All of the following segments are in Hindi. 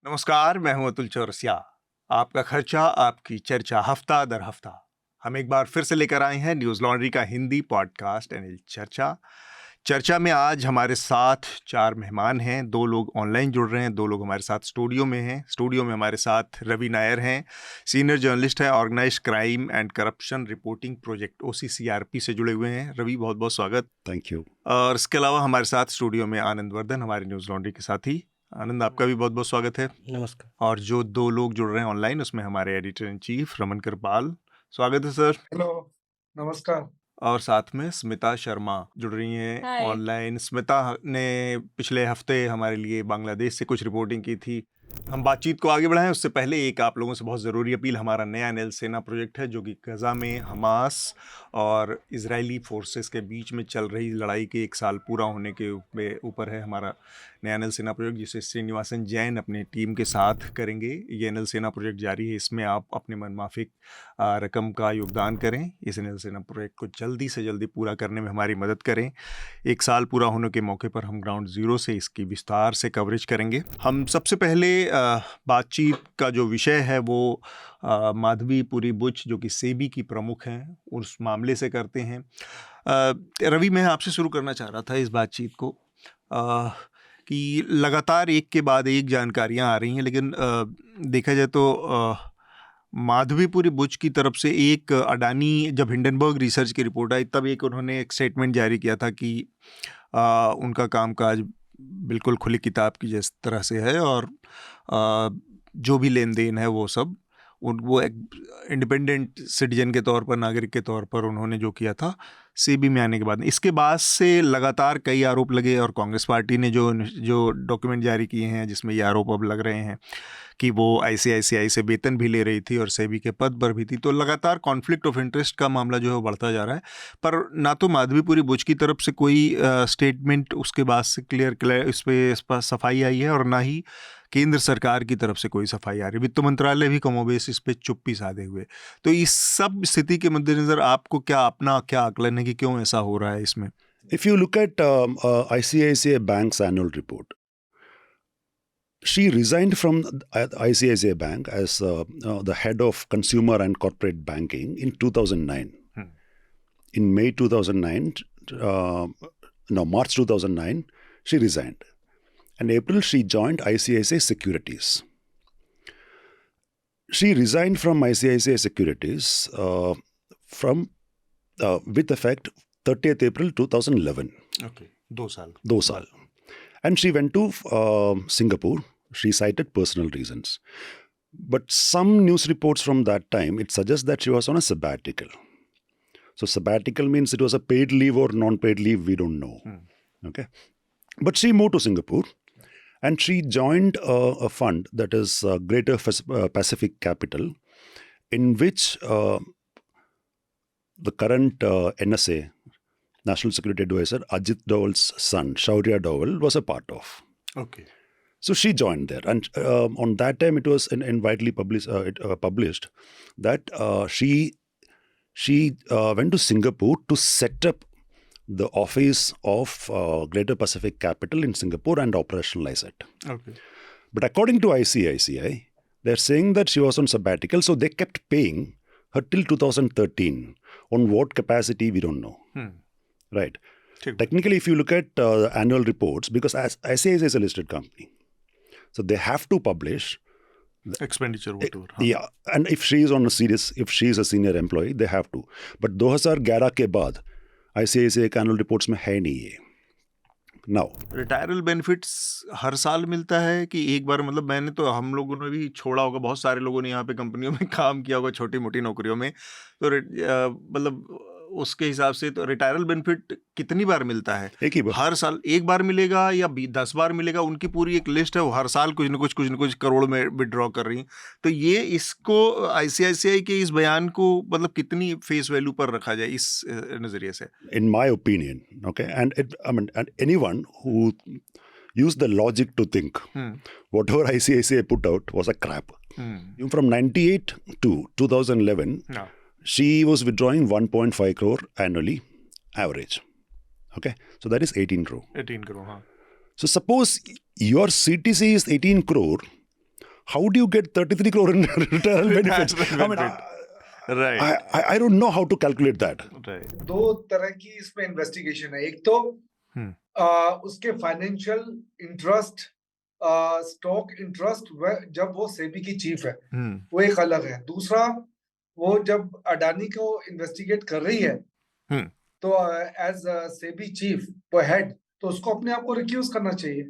नमस्कार, मैं हूं अतुल चौरसिया। आपका खर्चा आपकी चर्चा हफ्ता दर हफ्ता हम एक बार फिर से लेकर आए हैं न्यूज़ लॉन्ड्री का हिंदी पॉडकास्ट एनएल चर्चा में आज हमारे साथ 4 मेहमान हैं। 2 लोग ऑनलाइन जुड़ रहे हैं, 2 लोग हमारे साथ स्टूडियो में हैं। स्टूडियो में हमारे साथ रवि नायर हैं, सीनियर जर्नलिस्ट हैं, organised crime and corruption reporting project OCCRP से जुड़े हुए हैं। रवि, बहुत बहुत स्वागत। Thank you. और इसके अलावा हमारे साथ स्टूडियो में आनंद वर्धन, हमारे न्यूज़ लॉन्ड्री के साथी। आनंद, आपका भी बहुत बहुत स्वागत है। नमस्कार। और जो 2 लोग जुड़ रहे हैं ऑनलाइन, उसमें हमारे एडिटर इन चीफ रमन कृपाल, स्वागत है सर। हेलो, नमस्कार। और साथ में स्मिता शर्मा जुड़ रही हैं हाय। ऑनलाइन। स्मिता ने पिछले हफ्ते हमारे लिए बांग्लादेश से कुछ रिपोर्टिंग की थी। हम बातचीत को आगे बढ़ाएं उससे पहले एक आप लोगों से बहुत ज़रूरी अपील। हमारा नया एनएल सेना प्रोजेक्ट है जो कि गज़ा में हमास और इजरायली फोर्सेस के बीच में चल रही लड़ाई के 1 साल पूरा होने के ऊपर है हमारा नया एनएल सेना प्रोजेक्ट, जिसे श्रीनिवासन जैन अपनी टीम के साथ करेंगे। ये एनएल सेना प्रोजेक्ट जारी है, इसमें आप अपने मनमाफिक रकम का योगदान करें। इस एनएल सेना प्रोजेक्ट को जल्दी से जल्दी पूरा करने में हमारी मदद करें। 1 साल पूरा होने के मौके पर हम ग्राउंड ज़ीरो से इसकी विस्तार से कवरेज करेंगे। हम सबसे पहले बातचीत का जो विषय है वो माधवीपुरी बुच, जो कि सेबी की प्रमुख हैं, उस मामले से करते हैं। रवि, मैं आपसे शुरू करना चाह रहा था इस बातचीत को कि लगातार एक के बाद एक जानकारियां आ रही हैं, लेकिन देखा जाए तो माधवीपुरी बुच की तरफ से एक अडानी, जब हिंडनबर्ग रिसर्च की रिपोर्ट आई तब एक उन्होंने एक स्टेटमेंट जारी किया था कि उनका कामकाज बिल्कुल खुली किताब की जिस तरह से है और जो भी लेन देन है वो सब वो एक इंडिपेंडेंट सिटीजन के तौर पर, नागरिक के तौर पर उन्होंने जो किया था सीबी में आने के बाद। इसके बाद से लगातार कई आरोप लगे और कांग्रेस पार्टी ने जो डॉक्यूमेंट जारी किए हैं जिसमें ये आरोप अब लग रहे हैं कि वो ICICI से वेतन भी ले रही थी और सेबी के पद पर भी थी। तो लगातार कॉन्फ्लिक्ट ऑफ इंटरेस्ट का मामला जो है वो बढ़ता जा रहा है, पर ना तो माधवीपुरी बुच की तरफ से कोई स्टेटमेंट उसके बाद से क्लियर इस पर सफाई आई है और ना ही केंद्र सरकार की तरफ से कोई सफाई आ रही। वित्त मंत्रालय भी कमोबेश इस पर चुप्पी साधे हुए। तो इस सब स्थिति के मद्देनजर आपको क्या आकलन है कि क्यों ऐसा हो रहा है इसमें? If you look at ICICI Bank's annual report, she resigned from ICICI Bank as the head of consumer and corporate banking in 2009. In May 2009, March 2009, she resigned. In April, she joined ICICI Securities. She resigned from ICICI Securities with effect 30th April 2011. Okay, 2 साल. 2 साल. And she went to Singapore. She cited personal reasons. But some news reports from that time, it suggests that she was on a sabbatical. So sabbatical means it was a paid leave or non-paid leave, we don't know. Okay. But she moved to Singapore and she joined a fund that is Greater Pacific Capital, in which the current NSA, National Security Advisor, Ajit Doval's son, Shaurya Doval, was a part of. Okay. So she joined there. And on that time, it was widely published that she went to Singapore to set up the office of Greater Pacific Capital in Singapore and operationalize it. Okay. But according to ICICI, they're saying that she was on sabbatical, so they kept paying her till 2013. On what capacity, we don't know. Right. Technically, if you look at annual reports, because ICICI is a listed company, so they have to publish expenditure, whatever. Yeah, and if she is a senior employee, they have to. But 2011 के बाद ICICI के annual reports में है नहीं ये. Now, रिटायरल बेनिफिट्स हर साल मिलता है कि एक बार? मतलब मैंने तो, हम लोगों ने भी छोड़ा होगा, बहुत सारे लोगों ने यहाँ पे कंपनियों में काम किया होगा, छोटी मोटी नौकरियों में, तो मतलब उसके हिसाब से तो रिटायरल बेनिफिट कितनी बार मिलता है? एक ही बार. हर साल एक बार मिलेगा या 10 बार मिलेगा? उनकी पूरी एक लिस्ट है, वो हर साल कुछ न कुछ करोड़ में विड्रॉ कर रही हैं। तो ये इसको ICICI के इस बयान को मतलब कितनी फेस वैल्यू पर रखा जाए इस नजरिए से? In my opinion, okay, and anyone who used the logic to think whatever ICICI put out was a crap. From 98 to 2011, she was withdrawing 1.5 crore annually average. Okay, so that is 18 crore. 18 crore, हाँ. So suppose your CTC is 18 crore how do you get 33 crore in retirement benefits? Retirement I mean, benefit. Right. I don't know how to calculate that. Right. दो तरह की इसमें इन्वेस्टिगेशन है। एक तो उसके फाइनेंशियल इंटरेस्ट, स्टॉक इंटरेस्ट, जब वो सेबी की चीफ है वो एक अलग है। दूसरा, वो जब अडानी को इन्वेस्टिगेट कर रही है तो एज सेबी चीफ वो हेड, तो उसको अपने आप को रिक्यूज करना चाहिए।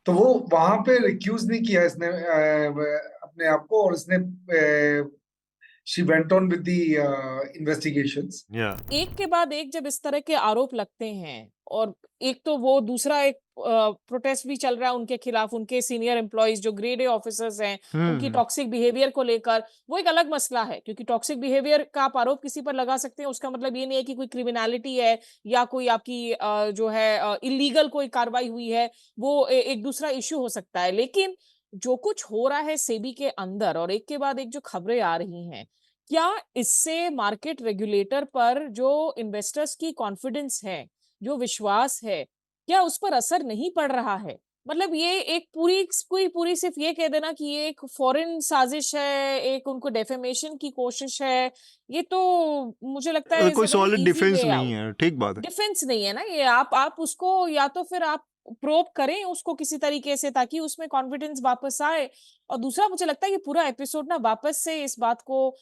तो वो वहां पे रिक्यूज नहीं किया इसने अपने आप को, और इसने she went on with the investigations. Yeah. एक के बाद एक जब इस तरह के आरोप लगते हैं, और एक तो वो दूसरा एक प्रोटेस्ट भी चल रहा है उनके खिलाफ, उनके सीनियर एम्प्लॉइज जो ग्रेड ए ऑफिसर्स हैं उनकी टॉक्सिक बिहेवियर को लेकर, वो एक अलग मसला है। क्योंकि टॉक्सिक बिहेवियर का आप आरोप किसी पर लगा सकते हैं, उसका मतलब ये नहीं है कि कोई क्रिमिनलिटी है या कोई आपकी जो है इलीगल कोई कार्रवाई हुई है, वो एक दूसरा इश्यू हो सकता है। लेकिन जो कुछ हो रहा है सेबी के अंदर और एक के बाद एक जो खबरें आ रही हैं, क्या इससे मार्केट रेगुलेटर पर जो इन्वेस्टर्स की कॉन्फिडेंस है, जो विश्वास है, क्या उस पर असर नहीं पड़ रहा है? मतलब ये एक पूरी सिर्फ ये कह देना कि ये एक फॉरेन साजिश है, एक उनको डेफेमेशन की कोशिश है, ये तो मुझे लगता है कोई सॉलिड डिफेंस नहीं है। ठीक बात है, डिफेंस नहीं है ना ये। आप उसको या तो फिर आप प्रोब करें उसको किसी तरीके से ताकि उसमें कॉन्फिडेंस वापस आए। और दूसरा, मुझे लगता है कि पूरा एपिसोड ना वापस से इस बात को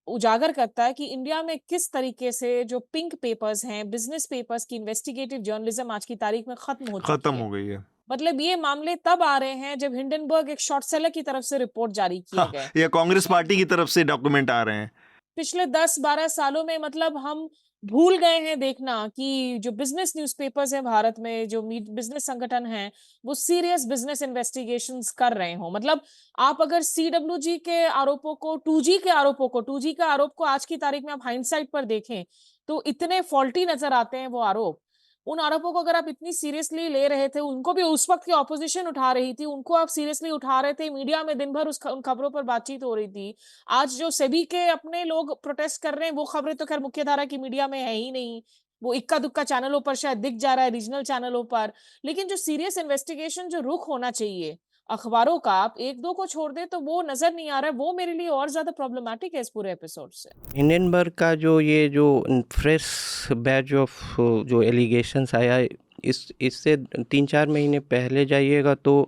उजागर करता है कि इंडिया में किस तरीके से जो पिंक पेपर्स हैं, बिजनेस पेपर्स की इन्वेस्टिगेटिव जर्नलिज्म आज की तारीख में खत्म हो गई है। मतलब ये मामले तब आ रहे हैं जब हिंडनबर्ग एक शॉर्ट सेलर की तरफ से रिपोर्ट जारी किया गया, या कांग्रेस पार्टी की तरफ से डॉक्यूमेंट आ रहे हैं। पिछले 10-12 सालों में मतलब हम भूल गए हैं देखना कि जो बिजनेस न्यूज़पेपर्स हैं भारत में, जो बिजनेस संगठन हैं, वो सीरियस बिजनेस इन्वेस्टिगेशंस कर रहे हो। मतलब आप अगर CWG के आरोपों को, 2G के आरोप को आज की तारीख में आप हाइंडसाइट पर देखें तो इतने फॉल्टी नजर आते हैं वो आरोप। उन आरोपों को अगर आप इतनी सीरियसली ले रहे थे, उनको भी उस वक्त की ऑपोजिशन उठा रही थी, उनको आप सीरियसली उठा रहे थे, मीडिया में दिन भर उन खबरों पर बातचीत हो रही थी। आज जो सेबी के अपने लोग प्रोटेस्ट कर रहे हैं, वो खबरें तो खैर मुख्यधारा की मीडिया में है ही नहीं, वो इक्का दुक्का चैनलों पर शायद दिख जा रहा है, रीजनल चैनलों पर। लेकिन जो सीरियस इन्वेस्टिगेशन जो रुख होना चाहिए अखबारों का, आप एक दो को छोड़ दे तो वो नजर नहीं आ रहा है। वो मेरे लिए और ज्यादा प्रॉब्लमैटिक है इस पूरे एपिसोड से। हिंडनबर्ग का जो फ्रेश बैच ऑफ जो एलिगेशंस आया, इससे 3-4 महीने पहले जाइएगा तो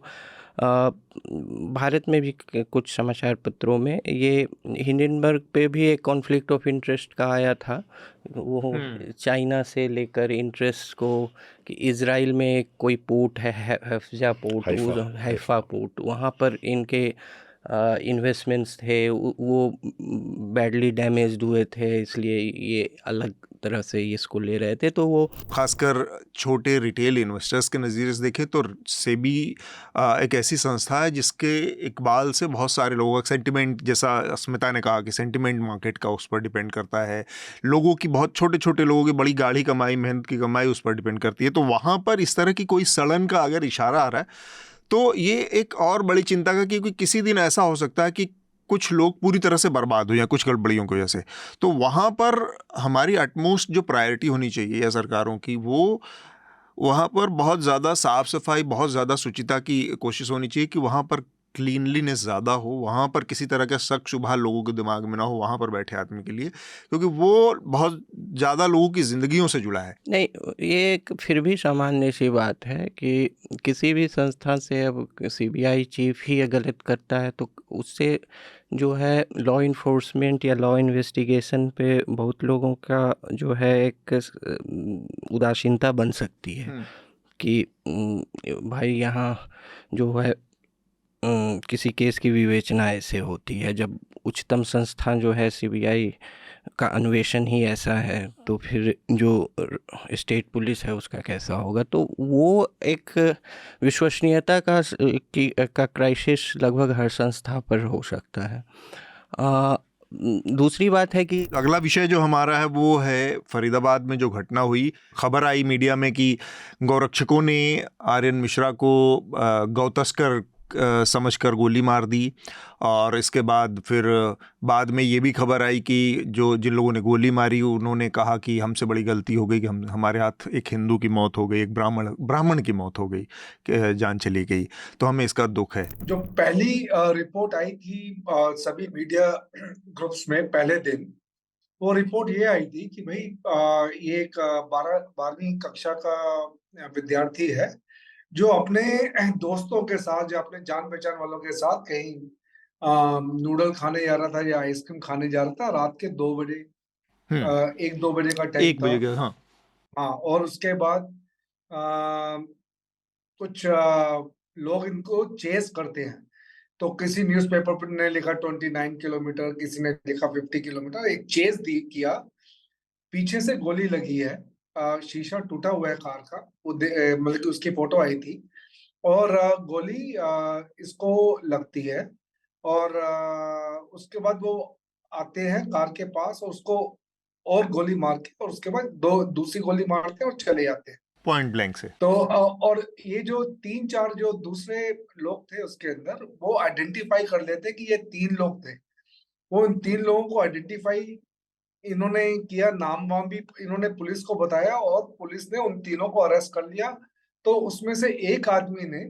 भारत में भी कुछ समाचार पत्रों में ये हिंडनबर्ग पे भी एक कॉन्फ्लिक्ट ऑफ इंटरेस्ट का आया था। वो चाइना से लेकर इंटरेस्ट को कि इज़राइल में कोई पोर्ट है, हैफा पोर्ट, वहाँ पर इनके इन्वेस्टमेंट्स थे, वो बैडली डैमेज्ड हुए थे, इसलिए ये अलग तरह से इसको ले रहे थे। तो वो खासकर छोटे रिटेल इन्वेस्टर्स के नज़रिए से देखें तो सेबी एक ऐसी संस्था है जिसके इकबाल से बहुत सारे लोगों का सेंटिमेंट, जैसा स्मिता ने कहा कि सेंटिमेंट मार्केट का उस पर डिपेंड करता है, लोगों की, बहुत छोटे छोटे लोगों की बड़ी गाढ़ी कमाई, मेहनत की कमाई उस पर डिपेंड करती है। तो वहाँ पर इस तरह की कोई सड़न का अगर इशारा आ रहा है तो ये एक और बड़ी चिंता का, क्योंकि किसी दिन ऐसा हो सकता है कि कुछ लोग पूरी तरह से बर्बाद हो जाए कुछ गड़बड़ियों की वजह से। तो वहाँ पर हमारी अटमोस्ट जो प्रायोरिटी होनी चाहिए या सरकारों की, वो वहाँ पर बहुत ज़्यादा साफ़ सफाई, बहुत ज़्यादा शुचिता की कोशिश होनी चाहिए कि वहाँ पर क्लीनलीनेस ज़्यादा हो, वहाँ पर किसी तरह का शक शुबहा लोगों के दिमाग में ना हो वहाँ पर बैठे आदमी के लिए, क्योंकि वो बहुत ज़्यादा लोगों की ज़िंदगियों से जुड़ा है। नहीं, ये एक फिर भी सामान्य सी बात है कि किसी भी संस्था से अब CBI चीफ ही गलत करता है तो उससे जो है लॉ इन्फोर्समेंट या लॉ इन्वेस्टिगेशन पे बहुत लोगों का जो है एक उदासीनता बन सकती है कि भाई यहाँ जो है किसी केस की विवेचना ऐसे होती है। जब उच्चतम संस्था जो है CBI का अन्वेषण ही ऐसा है तो फिर जो स्टेट पुलिस है उसका कैसा होगा। तो वो एक विश्वसनीयता का क्राइसिस लगभग हर संस्था पर हो सकता है। दूसरी बात है कि अगला विषय जो हमारा है वो है फरीदाबाद में जो घटना हुई। खबर आई मीडिया में कि गौरक्षकों ने आर्यन मिश्रा को गौ तस्कर समझकर गोली मार दी। और इसके बाद फिर बाद में ये भी खबर आई कि जिन लोगों ने गोली मारी उन्होंने कहा कि हमसे बड़ी गलती हो गई कि हमारे हाथ एक हिंदू की मौत हो गई, एक ब्राह्मण की मौत हो गई, जान चली गई। तो हमें इसका दुख है। जो पहली रिपोर्ट आई थी सभी मीडिया ग्रुप्स में पहले दिन, वो रिपोर्ट ये आई थी कि भाई ये एक 12वीं कक्षा का विद्यार्थी है जो अपने दोस्तों के साथ या अपने जान पहचान वालों के साथ कहीं नूडल खाने जा रहा था या आइसक्रीम खाने जा रहा था रात के 2 बजे, 1-2 बजे का टाइम 1 बजे का। हाँ, और उसके बाद कुछ लोग इनको चेस करते हैं। तो किसी न्यूज़पेपर ने लिखा 29 किलोमीटर, किसी ने लिखा 50 किलोमीटर, एक चेस किया। पीछे से गोली लगी है, शीशा टूटा हुआ है कार का, मतलब कि उसकी फोटो आई थी और गोली इसको लगती है और उसके बाद वो आते हैं कार के पास और उसको और गोली मार के और उसके बाद दूसरी गोली मारते हैं और चले जाते हैं पॉइंट ब्लैंक से। तो और ये जो 3-4 जो दूसरे लोग थे उसके अंदर, वो आइडेंटिफाई कर लेते कि ये 3 लोग थे। वो इन 3 लोगों को आइडेंटिफाई इन्होंने किया, नाम वाम भी इन्होंने पुलिस को बताया और पुलिस ने उन तीनों को अरेस्ट कर लिया। तो उसमें से एक आदमी ने,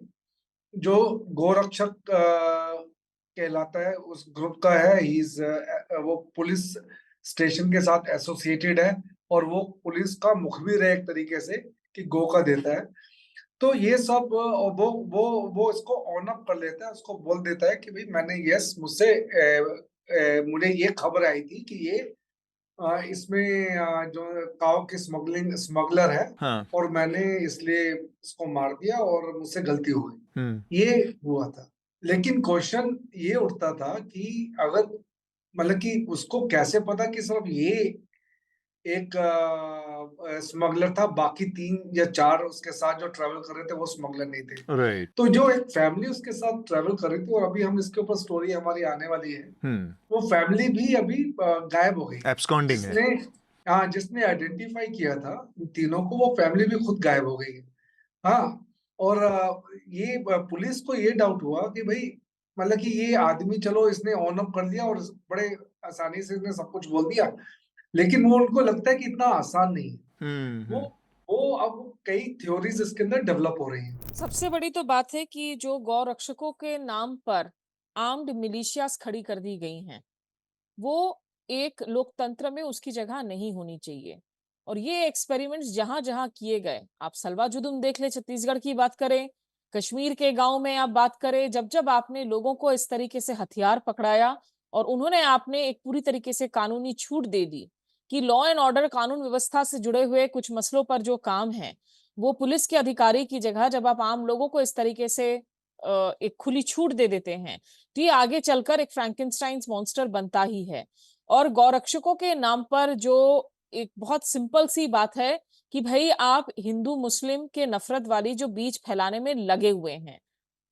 जो गोरक्षक कहलाता है, उस ग्रुप का है, वो पुलिस स्टेशन के साथ एसोसिएटेड है और वो पुलिस का मुखबिर है एक तरीके से कि गो का देता है। तो ये सब वो इसको ऑन अप कर लेता है, उसको बोल देता है कि भाई मैंने मुझे ये खबर आई थी कि ये इसमें जो काओ के स्मगलर है। हाँ। और मैंने इसलिए इसको मार दिया और मुझसे गलती हो गई, ये हुआ था। लेकिन क्वेश्चन ये उठता था कि अगर मतलब कि उसको कैसे पता कि सिर्फ ये एक स्मगलर था, बाकी 3 या 4 उसके साथ जो ट्रैवल कर रहे थे वो स्मगलर नहीं थे। राइट। तो जो एक फैमिली उसके साथ ट्रैवल कर रही थी, और अभी हम इसके ऊपर स्टोरी हमारी आने वाली है, वो फैमिली भी अभी गायब हो गई। एब्सकॉन्डिंग है। जिसने आइडेंटिफाई किया था इन तीनों को, वो फैमिली भी खुद गायब हो गई है। हाँ, और ये पुलिस को ये डाउट हुआ कि भाई मतलब कि ये आदमी, चलो इसने ऑन अप कर दिया और बड़े आसानी से इसने सब कुछ बोल दिया, लेकिन वो उनको लगता है कि इतना आसान नहीं है। वो अब कई थ्योरीज इसके अंदर डेवलप हो रही हैं। सबसे बड़ी तो बात है कि जो गौ रक्षकों के नाम पर आर्म्ड मिलिशियास खड़ी कर दी गई हैं, वो एक लोकतंत्र में उसकी जगह नहीं होनी चाहिए। और ये एक्सपेरिमेंट्स जहां जहां किए गए, आप सलवा जुदुम देख ले, छत्तीसगढ़ की बात करें, कश्मीर के गांव में आप बात करें, जब जब आपने लोगों को इस तरीके से हथियार पकड़ाया और उन्होंने आपने एक पूरी तरीके से कानूनी छूट दे दी कि लॉ एंड ऑर्डर, कानून व्यवस्था से जुड़े हुए कुछ मसलों पर जो काम है वो पुलिस के अधिकारी की जगह जब आप आम लोगों को इस तरीके से एक खुली छूट दे देते हैं, तो ये आगे चलकर एक फ्रैंकेनस्टाइन्स मॉन्स्टर बनता ही है। और गौरक्षकों के नाम पर जो एक बहुत सिंपल सी बात है कि भाई आप हिंदू मुस्लिम के नफरत वाली जो बीज फैलाने में लगे हुए हैं।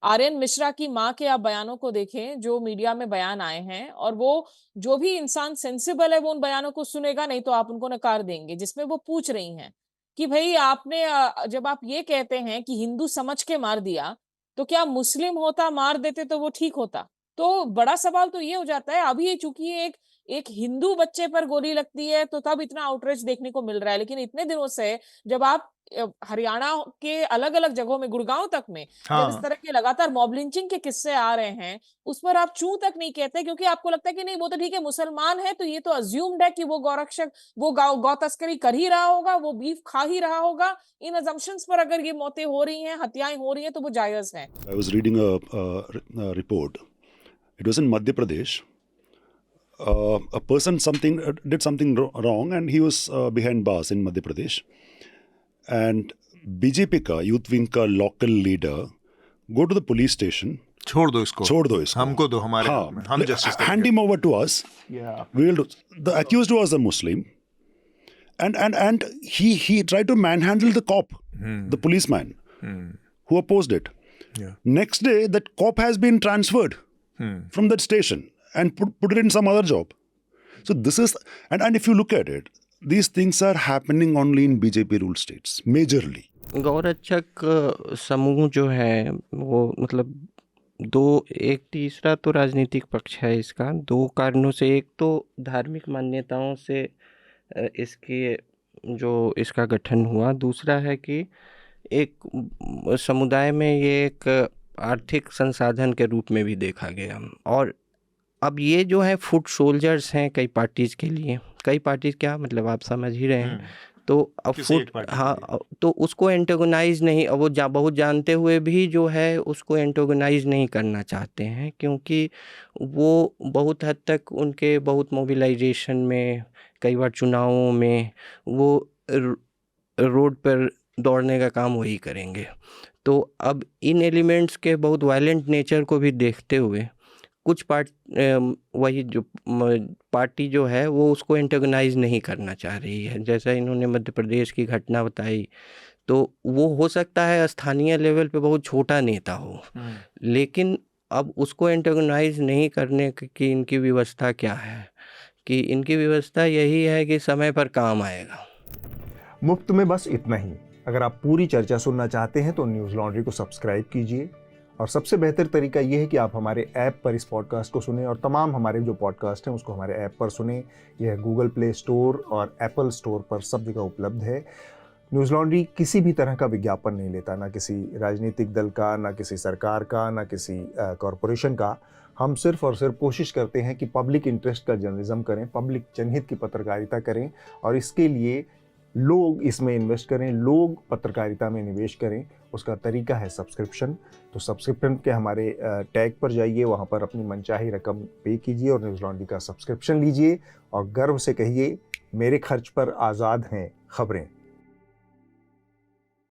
आर्यन मिश्रा की मां के आप बयानों को देखें, जो मीडिया में बयान आए हैं, और वो जो भी इंसान सेंसिबल है वो उन बयानों को सुनेगा, नहीं तो आप उनको नकार देंगे, जिसमें वो पूछ रही हैं कि भाई आपने जब आप ये कहते हैं कि हिंदू समझ के मार दिया, तो क्या मुस्लिम होता मार देते तो वो ठीक होता? तो बड़ा सवाल तो ये हो जाता है। अभी चूंकि एक हिंदू बच्चे पर गोली लगती है तो तब इतना आउटरीच देखने को मिल रहा है, लेकिन इतने दिनों से जब आप हरियाणा के अलग अलग जगहों में, गुड़गांव तक में, जब इस तरह के लगातार मॉब लिंचिंग के किस्से आ रहे हैं, उस पर आप चू तक नहीं कहते, क्योंकि आपको लगता है कि नहीं वो तो ठीक है, मुसलमान है तो ये तो अज्यूम्ड है कि वो गौरक्षक, वो गौ तस्करी कर ही रहा होगा, वो बीफ खा ही रहा होगा। इन अजम्पशंस पर अगर ये मौतें हो रही हैं, हत्याएं हो रही हैं, तो वो जायज है। I was reading a report. It was in Madhya Pradesh. A person did something wrong and he was behind bars in Madhya Pradesh. And BJP का यूथ विंग का local leader go to the police station. छोड़ दो इसको, हमको दो, हमारे हम justice hand him over to us. Yeah. We will do. The accused was a Muslim, and he tried to manhandle the cop, the policeman, who opposed it. Yeah. Next day, that cop has been transferred from that station and put it in some other job. So this is, and if you look at it, these things are happening only in BJP ruled states, majorly. गौरक्षक समूह जो है वो मतलब एक तीसरा तो राजनीतिक पक्ष है इसका, 2 कारणों से। एक तो धार्मिक मान्यताओं से इसका गठन हुआ। दूसरा है कि एक समुदाय में ये एक आर्थिक संसाधन के रूप में भी देखा गया। और अब ये जो है फुट सोल्जर्स हैं कई पार्टीज़ के लिए। कई पार्टीज़ क्या मतलब आप समझ ही रहे हैं। तो अब तो उसको एंटेगोनाइज नहीं, वो बहुत जानते हुए भी जो है उसको एंटेगोनाइज नहीं करना चाहते हैं, क्योंकि वो बहुत हद तक उनके बहुत मोबिलाइजेशन में, कई बार चुनावों में वो रोड पर दौड़ने का काम वही करेंगे। तो अब इन एलिमेंट्स के बहुत वायलेंट नेचर को भी देखते हुए कुछ वही जो पार्टी जो है वो उसको एंटेगोनाइज नहीं करना चाह रही है। जैसा इन्होंने मध्य प्रदेश की घटना बताई, तो वो हो सकता है स्थानीय लेवल पे बहुत छोटा नेता हो, लेकिन अब उसको एंटेगोनाइज नहीं करने की इनकी व्यवस्था क्या है कि इनकी व्यवस्था यही है कि समय पर काम आएगा। मुफ्त में बस इतना ही। अगर आप पूरी चर्चा सुनना चाहते हैं तो न्यूज़ लॉन्ड्री को सब्सक्राइब कीजिए, और सबसे बेहतर तरीका ये है कि आप हमारे ऐप पर इस पॉडकास्ट को सुनें, और तमाम हमारे जो पॉडकास्ट हैं उसको हमारे ऐप पर सुनें। यह गूगल प्ले स्टोर और एप्पल स्टोर पर सब जगह उपलब्ध है। न्यूज़ लॉन्ड्री किसी भी तरह का विज्ञापन नहीं लेता, ना किसी राजनीतिक दल का, ना किसी सरकार का, ना किसी कॉरपोरेशन का। हम सिर्फ और सिर्फ कोशिश करते हैं कि पब्लिक इंटरेस्ट का जर्नलिज्म करें, पब्लिक जनहित की पत्रकारिता करें, और इसके लिए लोग इसमें इन्वेस्ट करें, लोग पत्रकारिता में निवेश करें। उसका तरीका है सब्सक्रिप्शन। तो सब्सक्रिप्शन के हमारे टैग पर जाइए, वहाँ पर अपनी मनचाही रकम पे कीजिए और न्यूज़ लॉन्ड्री का सब्सक्रिप्शन लीजिए, और गर्व से कहिए, मेरे खर्च पर आज़ाद हैं खबरें।